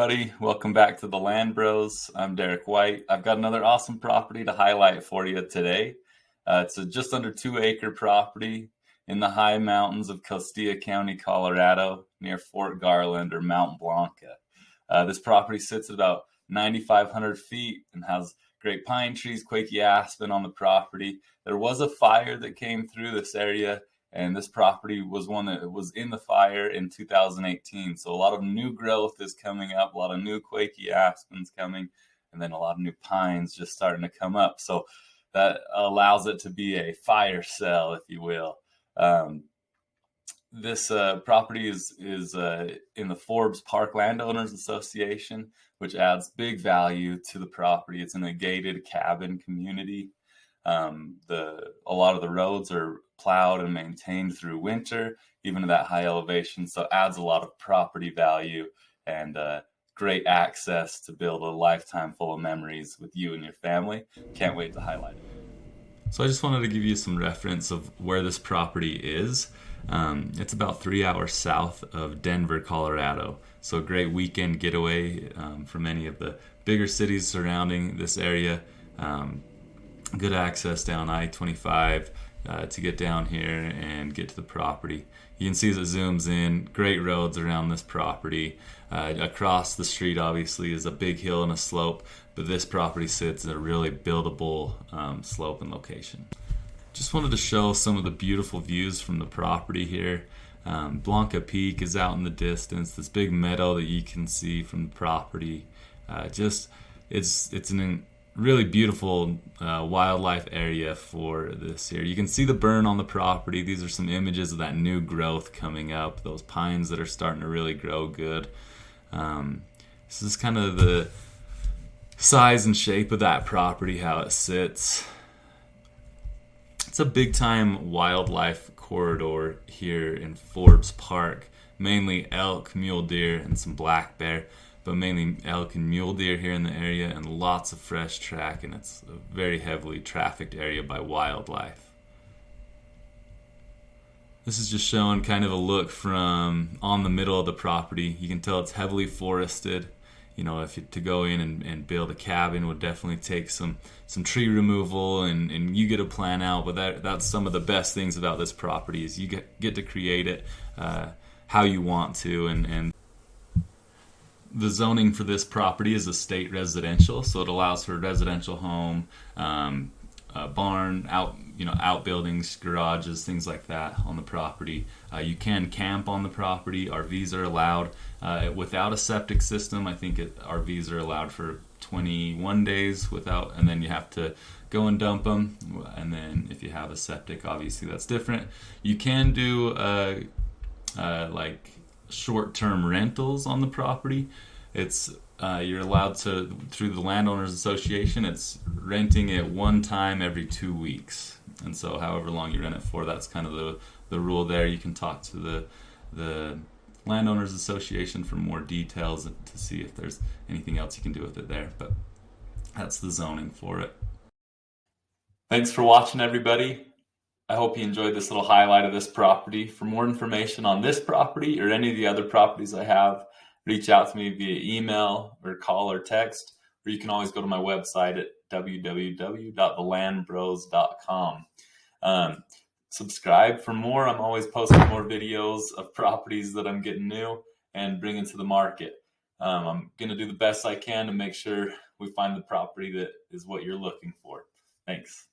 everybody. Welcome back to the Land Bros. I'm Derek White. I've got another awesome property to highlight for you today. It's a just under 2-acre property in the high mountains of Costilla County, Colorado, near Fort Garland or Mount Blanca. This property sits at about 9,500 feet and has great pine trees, quaky aspen on the property. There was a fire that came through this area, and this property was one that was in the fire in 2018. So a lot of new growth is coming up, a lot of new quaky aspens coming, and then a lot of new pines just starting to come up. So that allows it to be a fire cell, if you will. This property is in the Forbes Park Landowners Association, which adds big value to the property. It's in a gated cabin community. A lot of the roads are plowed and maintained through winter, even at that high elevation. So it adds a lot of property value and great access to build a lifetime full of memories with you and your family. Can't wait to highlight it. So I just wanted to give you some reference of where this property is. It's about 3 hours south of Denver, Colorado. So a great weekend getaway from any of the bigger cities surrounding this area. Good access down I-25 to get down here and get to the property. You can see as it zooms in, great roads around this property. Across the street obviously is a big hill and a slope, but this property sits at a really buildable slope and location. Just wanted to show some of the beautiful views from the property here. Blanca Peak is out in the distance, this big meadow that you can see from the property. It's an really beautiful wildlife area for this here. You can see the burn on the property. These are some images of that new growth coming up, those pines that are starting to really grow good. This is kind of the size and shape of that property, how it sits. It's a big time wildlife corridor here in Forbes Park, mainly elk, mule deer, and some black bear, but mainly elk and mule deer here in the area, and lots of fresh track, and it's a very heavily trafficked area by wildlife. This is just showing kind of a look from on the middle of the property. You can tell it's heavily forested. You know, to go in and build a cabin would definitely take some tree removal, and you get a plan out, but that's some of the best things about this property is you get to create it how you want to, and the zoning for this property is a state residential, so it allows for a residential home, barn, outbuildings, garages, things like that on the property. You can camp on the property. RVs are allowed without a septic system. I think RVs are allowed for 21 days without, and then you have to go and dump them. And then if you have a septic, obviously that's different. You can do like short-term rentals on the property. It's you're allowed to, through the Landowners Association, it's renting it one time every 2 weeks, and so however long you rent it for, that's kind of the rule there. You can talk to the Landowners Association for more details and to see if there's anything else you can do with it there, but that's the zoning for it. Thanks for watching, everybody. I hope you enjoyed this little highlight of this property. For more information on this property or any of the other properties I have, reach out to me via email or call or text, or you can always go to my website at www.thelandbros.com. Subscribe for more. I'm always posting more videos of properties that I'm getting new and bringing to the market. I'm going to do the best I can to make sure we find the property that is what you're looking for. Thanks.